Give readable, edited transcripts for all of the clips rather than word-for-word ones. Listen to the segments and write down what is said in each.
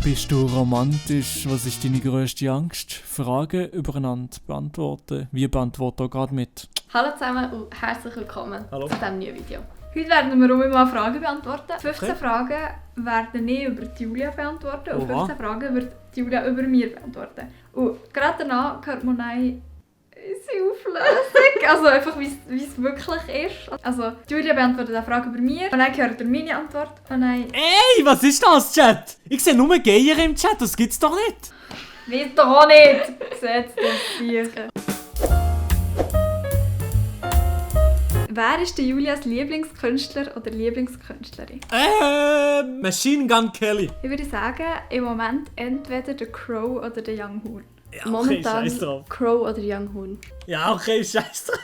Bist du romantisch? Was ist deine grösste Angst? Fragen übereinander beantworten. Wir beantworten auch gerade mit. Hallo zusammen und herzlich willkommen Hallo. zu diesem neuen Video. Heute werden wir mal Fragen beantworten. 15 Fragen werden ich über die Julia beantworten und 15 Fragen wird die Julia über mir beantworten. Und gerade danach hört man unsere Auflösung, also einfach wie es wirklich ist. Also die Julia beantwortet eine Frage über mir und dann hört ihr meine Antwort und dann... Ey, was ist das, Chat? Ich sehe nur Geier im Chat, das gibt's doch nicht. Weiss doch auch nicht! Setz das sicher. Wer ist der Julias Lieblingskünstler oder Lieblingskünstlerin? Machine Gun Kelly. Ich würde sagen, im Moment entweder der Crow oder der Young Horn. Ja, okay, Momentan scheiß drauf. Crow oder Young Horn. Ja, okay, scheiß drauf.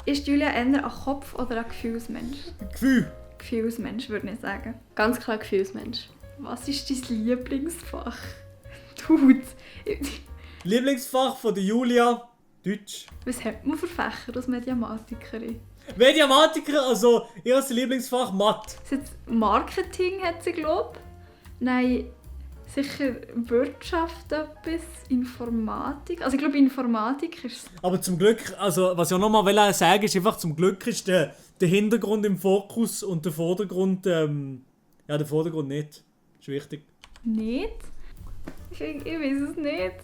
Ist Julia eher ein Kopf- oder ein Gefühlsmensch? Gefühl. Gefühlsmensch, würde ich sagen. Ganz klar Gefühlsmensch. Was ist dein Lieblingsfach? Dude. Lieblingsfach von der Julia, Deutsch. Was hat man für Fächer als Mediamatikerin? Mediamatiker, also ihr Lieblingsfach Mathe. Ist jetzt Marketing hat sie, glaube ich. Nein, sicher Wirtschaft etwas, Informatik. Also ich glaube Informatik ist es. Aber zum Glück, also was ich auch nochmal sagen ist einfach, zum Glück ist der Hintergrund im Fokus und der Vordergrund, der Vordergrund nicht. Ist wichtig. Nicht? Ich weiß es nicht.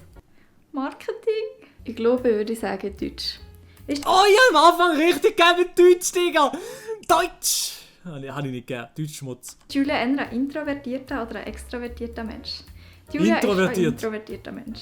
Marketing? Ich glaube, ich würde sagen Deutsch. Oh ja, am Anfang richtig gegeben Deutsch, Digga! Deutsch! Habe ich nicht gegeben. Deutschschmutz. Julia eher ein introvertierter oder ein extrovertierter Mensch? Julia Introvertiert. ist ein introvertierter Mensch.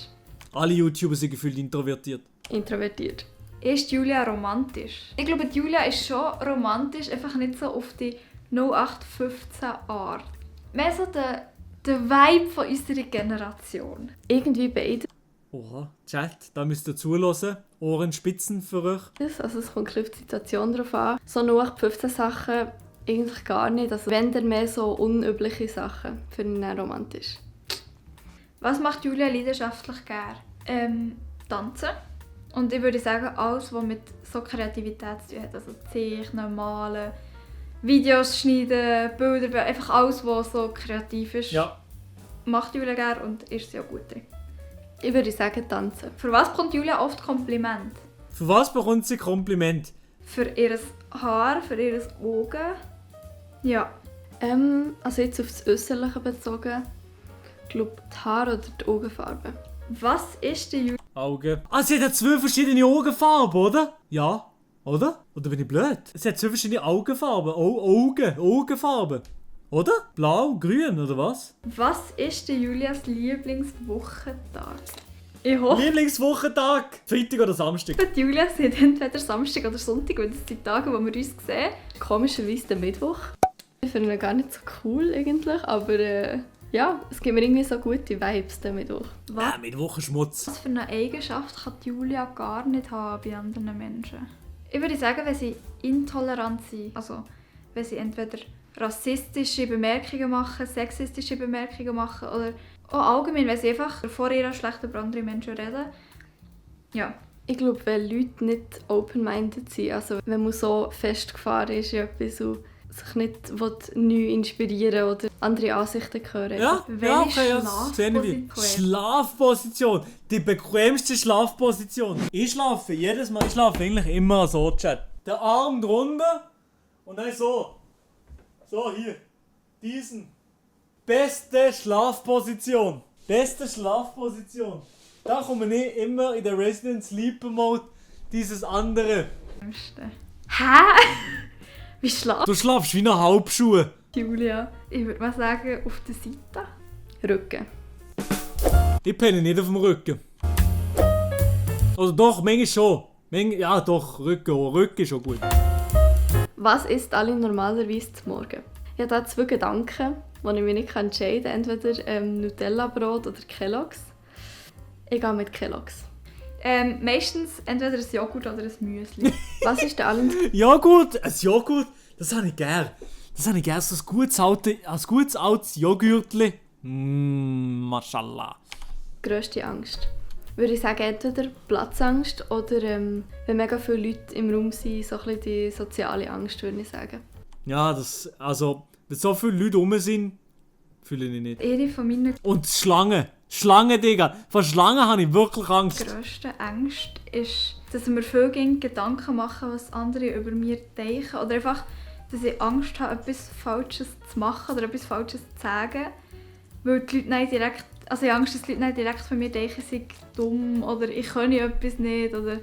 Alle YouTuber sind gefühlt introvertiert. Introvertiert. Ist Julia romantisch? Ich glaube, Julia ist schon romantisch, einfach nicht so auf die 0815 Art. Mehr so der Vibe von unserer Generation. Irgendwie beide. Oha, Chat, da müsst ihr zuhören. Ohrenspitzen für euch. Also es kommt auf die Situation drauf an. So 0815 Sachen eigentlich gar nicht. Also wenn dann mehr so unübliche Sachen, finde ich dann romantisch. Was macht Julia leidenschaftlich gerne? Tanzen. Und ich würde sagen, alles, was mit so Kreativität zu tun hat. Also Zeichnen, Malen, Videos schneiden, Bilder, einfach alles, was so kreativ ist. Ja. Macht Julia gerne und ist sie auch gut drin. Ich würde sagen, tanzen. Für was bekommt Julia oft Kompliment? Für was bekommt sie Kompliment? Für ihr Haar, für ihre Augen. Ja. Also jetzt auf das Äußerliche bezogen. Ich glaube, die Haare oder die Augenfarbe. Was ist die Julia? Augen. Ah, sie hat ja 2 verschiedene Augenfarben, oder? Ja. Oder? Oder bin ich blöd? Sie hat 2 verschiedene Augenfarben. Augenfarben. Oder? Blau, grün, oder was? Was ist die Julias Lieblingswochentag? Ich hoffe, Lieblingswochentag? Freitag oder Samstag? die Julia sind entweder Samstag oder Sonntag, weil das sind die Tage, wo wir uns sehen. Komischerweise der Mittwoch. Ich finde ihn gar nicht so cool eigentlich, aber ja, es gibt mir irgendwie so gute Vibes, der Mittwoch. Ja, Mittwoch ist Schmutz. Was für eine Eigenschaft kann die Julia gar nicht haben bei anderen Menschen? Ich würde sagen, wenn sie intolerant sind, also wenn sie entweder rassistische Bemerkungen machen, sexistische Bemerkungen machen oder auch allgemein, wenn sie einfach vor ihrer schlecht über andere Menschen reden. Ja. Ich glaube, wenn Leute nicht open-minded sind, also wenn man so festgefahren ist in etwas und sich nicht neu inspirieren oder andere Ansichten hören. Ja, okay, ja, Schlafposition? Schlafposition. Die bequemste Schlafposition. Ich schlafe jedes Mal, ich schlafe eigentlich immer so, Chat. Der Arm drunter und dann so. So, hier. Diesen. Beste Schlafposition. Beste Schlafposition. Da komme ich immer in der Resident Sleeper Mode. Dieses andere. Hä? Wie schlaft Du schlafst wie eine Halbschuhe. Julia? Ich würde mal sagen, auf der Seite. Rücken. Ich penne nicht auf dem Rücken. Also doch, manchmal schon. Ja doch, Rücken ist schon gut. Was isst alle normalerweise zum Morgen? Ich habe da 2 Gedanken, die ich mich nicht entscheiden kann. Entweder Nutella-Brot oder Kellogg's. Ich gehe mit Kellogg's. Meistens entweder ein Joghurt oder ein Müsli. Was ist der allen Joghurt, ein Joghurt, das habe ich gern. So ein gutes altes Joghurtli. Mashallah. grösste Angst? Würde ich sagen, entweder Platzangst oder wenn mega viele Leute im Raum sind, so ein bisschen die soziale Angst, würde ich sagen. Ja, wenn so viele Leute rum sind, Fühle ich nicht. Eine von meinen Und Schlangen. Schlangen, Digga. Vor Schlangen habe ich wirklich Angst. grössten Ängsten ist, dass ich mir viel Gedanken mache, was andere über mir denken. Oder einfach, dass ich Angst habe, etwas Falsches zu machen oder etwas Falsches zu sagen. Weil die Leute nicht direkt, also ich habe Angst, dass die Leute nicht direkt von mir denken, ich sei dumm oder ich kann etwas nicht. Oder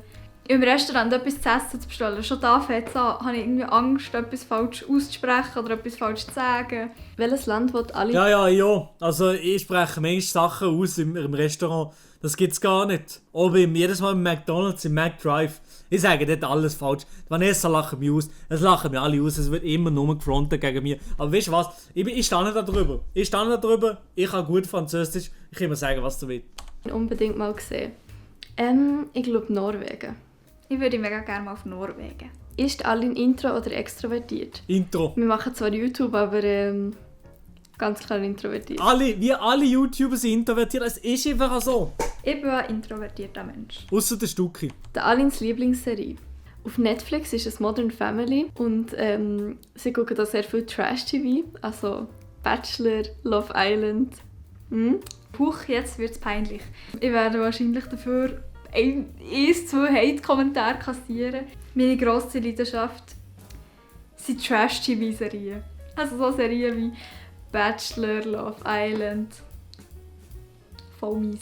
im Restaurant etwas zu essen zu bestellen. Schon da fängt es an, habe ich irgendwie Angst, etwas falsch auszusprechen oder etwas falsch zu sagen. Welches Land will alle... Ja. Also ich spreche manchmal Sachen aus im Restaurant. Das gibt's gar nicht. Oben jedes Mal im McDonald's, im McDrive. Ich sage dort alles falsch. Die Vanessa lacht mich aus. Es lachen mir alle aus. Es wird immer nur gefrontet gegen mich. Aber weißt du was? Ich stehe da drüber. Ich kann gut Französisch. Ich kann immer sagen, was du willst. Unbedingt mal gesehen. Ich glaube Norwegen. Ich würde mega gerne mal auf Norwegen. Ist Aline intro oder extrovertiert? Intro. Wir machen zwar YouTube, aber ganz klar introvertiert. Wir alle YouTuber sind introvertiert. Es ist einfach so. Ich bin ein introvertierter Mensch. Ausser der Stucki. Der Alins Lieblingsserie. Auf Netflix ist es Modern Family und sie gucken da sehr viel Trash-TV, also Bachelor, Love Island. Puch, jetzt wird es peinlich. Ich werde wahrscheinlich dafür 2 Hate-Kommentare kassieren. Meine grosse Leidenschaft sind Trash-TV-Serien. Also so Serien wie Bachelor, Love Island. Voll mies.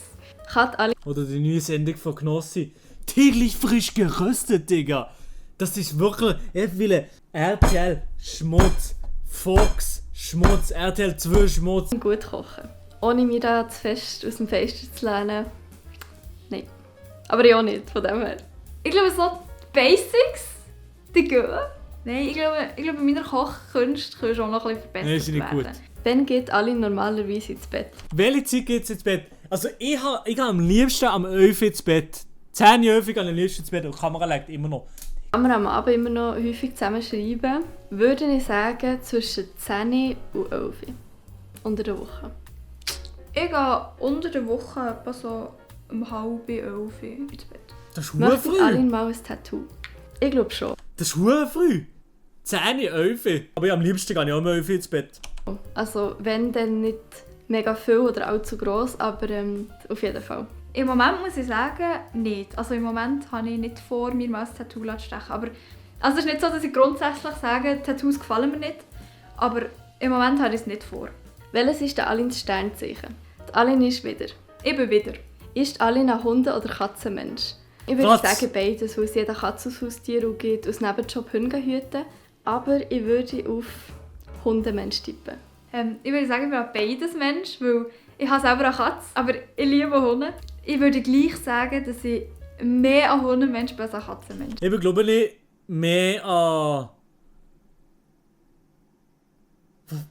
Oder die neue Sendung von Knossi. Täglich frisch geröstet, Digga. Das ist wirklich... Ich will RTL Schmutz. Fox Schmutz. RTL 2 Schmutz. Gut kochen. Ohne mir da zu fest aus dem Fenster zu lehnen. Nein. Aber ich auch nicht, von dem her. Ich glaube, so die Basics, die gehen. Nein, ich glaube, meiner Kochkunst kannst du auch noch ein bisschen Nein, verbessert ist nicht gut. werden. Wann geht Aline normalerweise ins Bett? Welche Zeit geht's ins Bett? Also ich gehe am liebsten am 11 ins Bett. 10 Uhr gehe ich am liebsten ins Bett und die Kamera liegt immer noch. Wenn wir am Abend immer noch häufig zusammen schreiben, würde ich sagen zwischen 10 und 11 unter der Woche. Ich gehe unter der Woche etwa so um 10:30 ins Bett. Das ist verdammt Möchte früh. Aline mal ein Tattoo? Ich glaube schon. Das ist verdammt früh. 10 Uhr, 11 Uhr. Aber am liebsten gehe ich auch um 11 Uhr ins Bett. Also wenn dann nicht mega viel oder allzu gross, aber auf jeden Fall. Im Moment muss ich sagen, nicht. Also im Moment habe ich nicht vor, mir mal ein Tattoo zu stechen. Aber, also es ist nicht so, dass ich grundsätzlich sage, Tattoos gefallen mir nicht. Aber im Moment habe ich es nicht vor. Welches ist der Alins Sternzeichen? Die Aline ist wieder. Ich bin wieder. Ist Aline ein Hunde- oder Katzenmensch? Ich würde Katz. sagen beides, weil es jeder Katze als Haustier und geht aus Nebenjob Hunde hüten. Aber ich würde auf Hundemensch tippen. Ich würde sagen, ich bin auch beides Mensch, weil ich habe selber eine Katze, aber ich liebe Hunde. Ich würde gleich sagen, dass ich mehr ein Hundemensch bin als ein Katzenmensch. Ich bin, glaube ich, mehr an...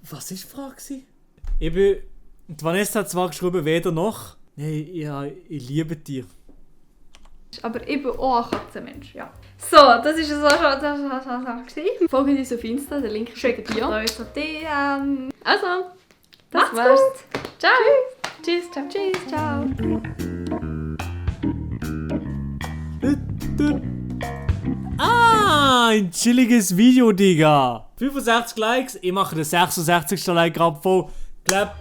Was war die Frage? Ich bin... Die Vanessa hat zwar geschrieben, weder noch. Nein, ja, ich liebe Tiere. Aber ich bin auch ein Katzenmensch, ja. So, das ist es auch schon. Das war es. Folgt uns auf Insta, der Link ist in der Schickt Bio. uns ein DM. Also, das Macht's war's. gut. Ciao. Tschüss, ciao. Tschüss, ciao. Ein chilliges Video, Digga. 65 Likes, ich mache den 66. Like gerade voll. Clap.